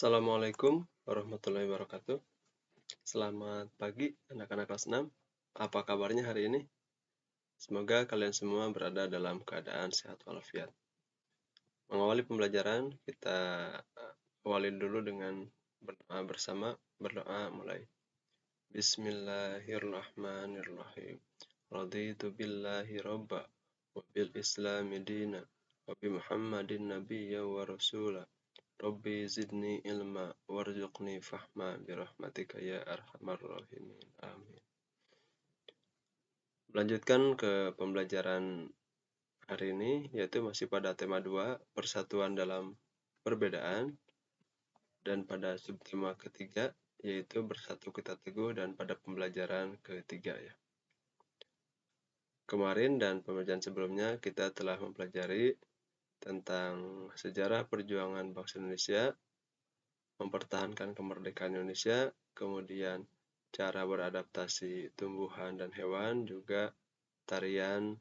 Assalamualaikum warahmatullahi wabarakatuh. Selamat pagi anak-anak kelas 6. Apa kabarnya hari ini? Semoga kalian semua berada dalam keadaan sehat walafiat. Mengawali pembelajaran, kita awali dulu dengan berdoa bersama. Berdoa mulai. Bismillahirrahmanirrahim. Raditu billahi robba wa bil islami dina wa bi Muhammadin nabiyya wa rasula. Rabbi zidni ilma warzuqni fahma birahmatika ya arhamar rahimin. Amin. Melanjutkan ke pembelajaran hari ini, yaitu masih pada tema 2, persatuan dalam perbedaan, dan pada subtema ketiga, yaitu bersatu kita teguh, dan pada pembelajaran ketiga ya. Kemarin dan pembelajaran sebelumnya kita telah mempelajari tentang sejarah perjuangan bangsa Indonesia, mempertahankan kemerdekaan Indonesia, kemudian cara beradaptasi tumbuhan dan hewan, juga tarian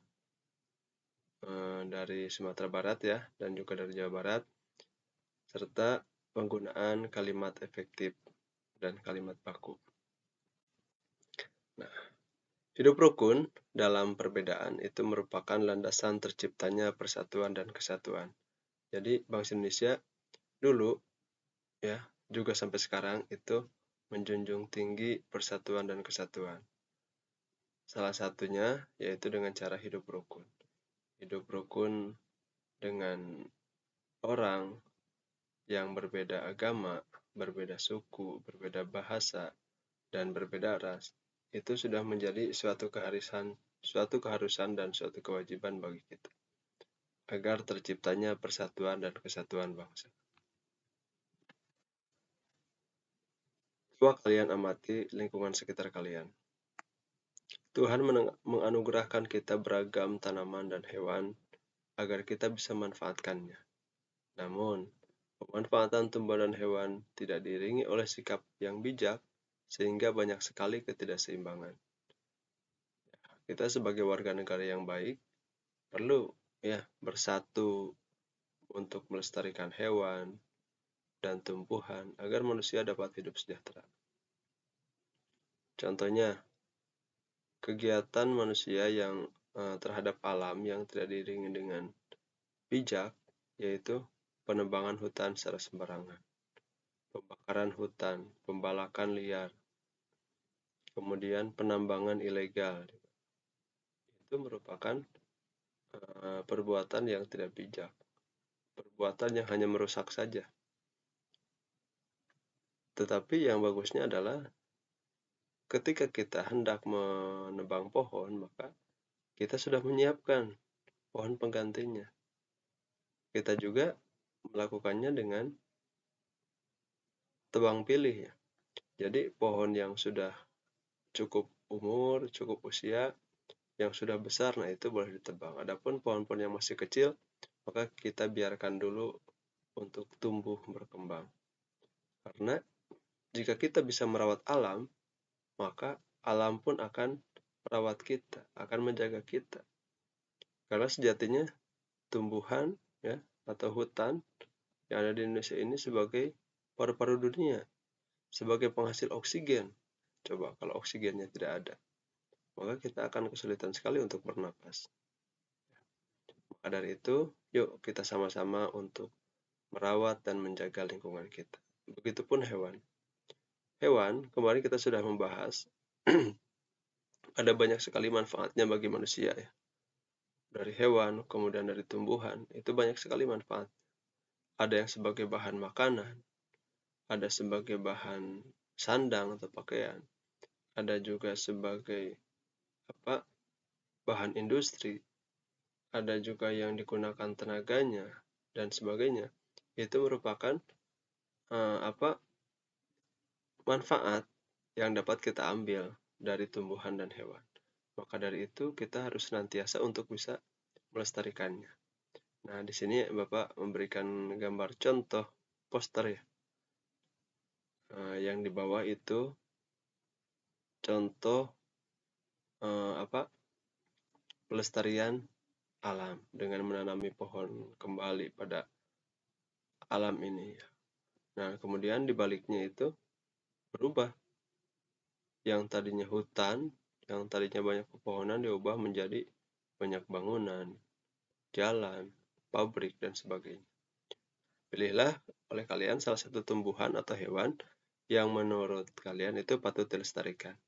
dari Sumatera Barat ya, dan juga dari Jawa Barat, serta penggunaan kalimat efektif dan kalimat baku. Nah, hidup rukun dalam perbedaan itu merupakan landasan terciptanya persatuan dan kesatuan. Jadi bangsa Indonesia dulu ya, juga sampai sekarang itu menjunjung tinggi persatuan dan kesatuan. Salah satunya yaitu dengan cara hidup rukun. Hidup rukun dengan orang yang berbeda agama, berbeda suku, berbeda bahasa, dan berbeda ras. Itu sudah menjadi suatu keharusan dan suatu kewajiban bagi kita, agar terciptanya persatuan dan kesatuan bangsa. Coba kalian amati lingkungan sekitar kalian. Tuhan menganugerahkan kita beragam tanaman dan hewan agar kita bisa manfaatkannya. Namun, pemanfaatan tumbuhan dan hewan tidak diiringi oleh sikap yang bijak, sehingga banyak sekali ketidakseimbangan. Kita sebagai warga negara yang baik perlu bersatu untuk melestarikan hewan dan tumbuhan agar manusia dapat hidup sejahtera. Contohnya, kegiatan manusia yang terhadap alam yang tidak diiringi dengan bijak, yaitu penebangan hutan secara sembarangan, pembakaran hutan, pembalakan liar, kemudian penambangan ilegal. Itu merupakan perbuatan yang tidak bijak, perbuatan yang hanya merusak saja. Tetapi yang bagusnya adalah ketika kita hendak menebang pohon, maka kita sudah menyiapkan pohon penggantinya. Kita juga melakukannya dengan tebang pilih ya. Jadi pohon yang sudah cukup umur, cukup usia, yang sudah besar, nah itu boleh ditebang. Adapun pohon-pohon yang masih kecil, maka kita biarkan dulu untuk tumbuh berkembang. Karena jika kita bisa merawat alam, maka alam pun akan merawat kita, akan menjaga kita. Karena sejatinya tumbuhan ya atau hutan yang ada di Indonesia ini sebagai paru-paru dunia, sebagai penghasil oksigen. Coba kalau oksigennya tidak ada, maka kita akan kesulitan sekali untuk bernapas. Maka dari itu, yuk kita sama-sama untuk merawat dan menjaga lingkungan kita. Begitupun hewan. Hewan, kemarin kita sudah membahas ada banyak sekali manfaatnya bagi manusia ya. Dari hewan, kemudian dari tumbuhan, itu banyak sekali manfaat. Ada yang sebagai bahan makanan, ada sebagai bahan sandang atau pakaian, ada juga sebagai bahan industri, ada juga yang digunakan tenaganya dan sebagainya. Itu merupakan manfaat yang dapat kita ambil dari tumbuhan dan hewan. Maka dari itu kita harus senantiasa untuk bisa melestarikannya. Nah, di sini Bapak memberikan gambar contoh poster ya. Yang di bawah itu contoh pelestarian alam dengan menanami pohon kembali pada alam ini ya. Nah, kemudian di baliknya itu berubah. Yang tadinya hutan, yang tadinya banyak pepohonan diubah menjadi banyak bangunan, jalan, pabrik, dan sebagainya. Pilihlah oleh kalian salah satu tumbuhan atau hewan yang menurut kalian itu patut dilestarikan.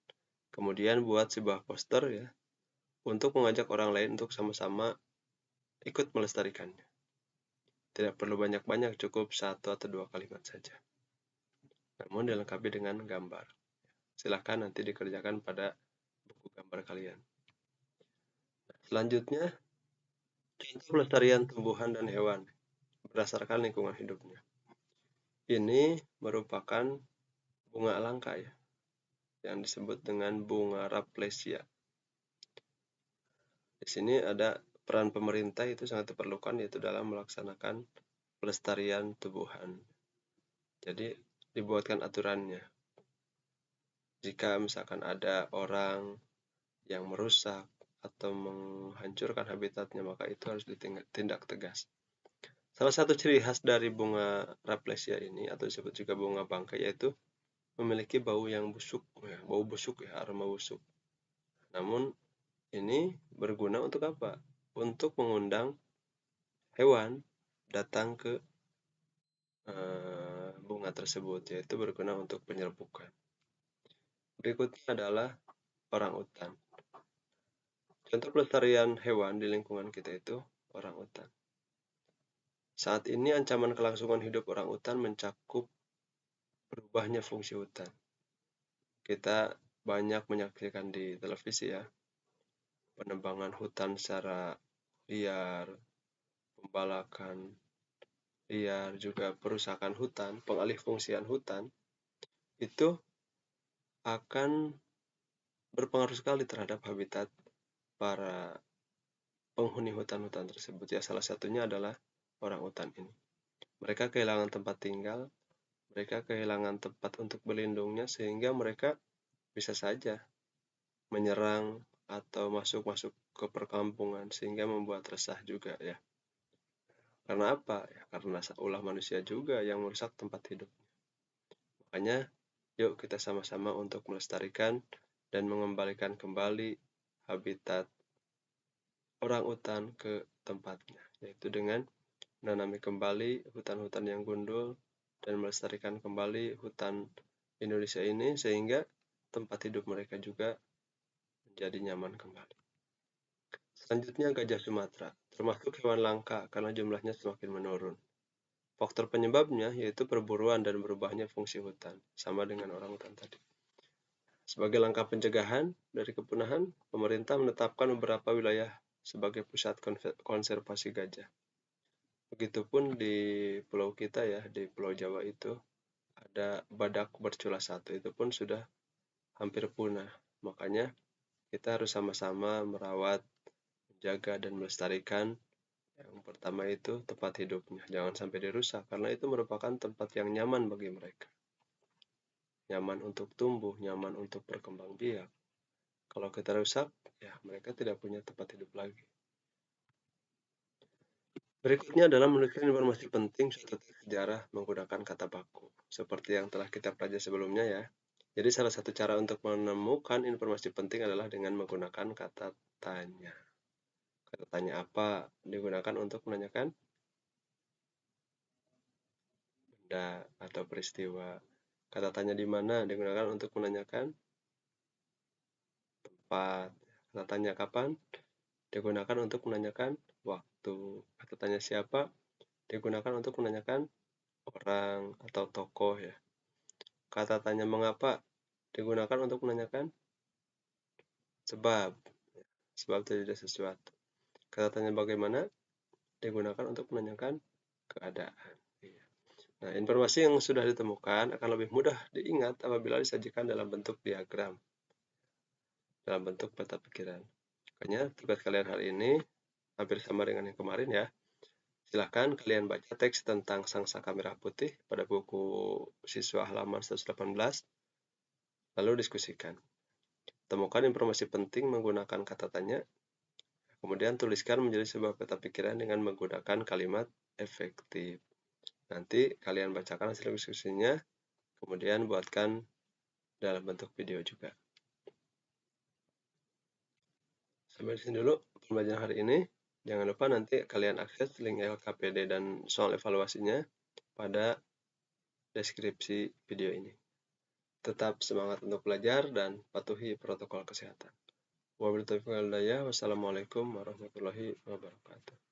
Kemudian buat sebuah poster ya, untuk mengajak orang lain untuk sama-sama ikut melestarikannya. Tidak perlu banyak-banyak, cukup 1 atau 2 kalimat saja. Namun dilengkapi dengan gambar. Silahkan nanti dikerjakan pada buku gambar kalian. Selanjutnya, contoh pelestarian tumbuhan dan hewan berdasarkan lingkungan hidupnya. Ini merupakan bunga langka ya, yang disebut dengan bunga Raplesia. Di sini ada peran pemerintah itu sangat diperlukan, yaitu dalam melaksanakan pelestarian tumbuhan. Jadi dibuatkan aturannya. Jika misalkan ada orang yang merusak atau menghancurkan habitatnya, maka itu harus ditindak tegas. Salah satu ciri khas dari bunga Raplesia ini, atau disebut juga bunga bangkai, yaitu memiliki bau yang busuk, bau busuk ya, aroma busuk. Namun ini berguna untuk apa? Untuk mengundang hewan datang ke bunga tersebut, yaitu berguna untuk penyerbukan. Berikutnya adalah orang utan. Contoh pelestarian hewan di lingkungan kita itu orang utan. Saat ini ancaman kelangsungan hidup orang utan mencakup berubahnya fungsi hutan. Kita banyak menyaksikan di televisi ya, penebangan hutan secara liar, pembalakan liar, juga perusakan hutan, pengalihfungsian hutan, itu akan berpengaruh sekali terhadap habitat para penghuni hutan-hutan tersebut ya. Salah satunya adalah orang utan ini. Mereka kehilangan tempat tinggal, mereka kehilangan tempat untuk berlindungnya, sehingga mereka bisa saja menyerang atau masuk ke perkampungan, sehingga membuat resah juga ya. Karena apa? Ya, karena ulah manusia juga yang merusak tempat hidup. Makanya yuk kita sama-sama untuk melestarikan dan mengembalikan kembali habitat orang utan ke tempatnya, yaitu dengan menanami kembali hutan-hutan yang gundul dan melestarikan kembali hutan Indonesia ini, sehingga tempat hidup mereka juga menjadi nyaman kembali. Selanjutnya gajah Sumatera, termasuk hewan langka karena jumlahnya semakin menurun. Faktor penyebabnya yaitu perburuan dan berubahnya fungsi hutan, sama dengan orang hutan tadi. Sebagai langkah pencegahan dari kepunahan, pemerintah menetapkan beberapa wilayah sebagai pusat konservasi gajah. Begitupun di pulau kita ya, di Pulau Jawa itu ada badak bercula 1, itu pun sudah hampir punah. Makanya kita harus sama-sama merawat, menjaga, dan melestarikan. Yang pertama itu tempat hidupnya, jangan sampai dirusak, karena itu merupakan tempat yang nyaman bagi mereka. Nyaman untuk tumbuh, nyaman untuk berkembang biak. Kalau kita rusak, ya mereka tidak punya tempat hidup lagi. Berikutnya adalah menuliskan informasi penting suatu teks sejarah menggunakan kata baku, seperti yang telah kita pelajari sebelumnya ya. Jadi salah satu cara untuk menemukan informasi penting adalah dengan menggunakan kata tanya. Kata tanya apa digunakan untuk menanyakan benda atau peristiwa. Kata tanya di mana digunakan untuk menanyakan tempat. Kata tanya kapan digunakan untuk menanyakan waktu. Kata tanya siapa digunakan untuk menanyakan orang atau tokoh ya. Kata tanya mengapa digunakan untuk menanyakan sebab terjadi sesuatu. Kata tanya bagaimana digunakan untuk menanyakan keadaan. Nah, informasi yang sudah ditemukan akan lebih mudah diingat apabila disajikan dalam bentuk diagram, dalam bentuk peta pikiran. Makanya tugas kalian hari ini hampir sama dengan yang kemarin ya. Silahkan kalian baca teks tentang Sang Saka Merah Putih pada buku siswa halaman 118, lalu diskusikan. Temukan informasi penting menggunakan kata tanya, kemudian tuliskan menjadi sebuah peta pikiran dengan menggunakan kalimat efektif. Nanti kalian bacakan hasil diskusinya, kemudian buatkan dalam bentuk video juga. Sampai di sini dulu pembelajaran hari ini. Jangan lupa nanti kalian akses link LKPD dan soal evaluasinya pada deskripsi video ini. Tetap semangat untuk belajar dan patuhi protokol kesehatan. Wassalamualaikum warahmatullahi wabarakatuh.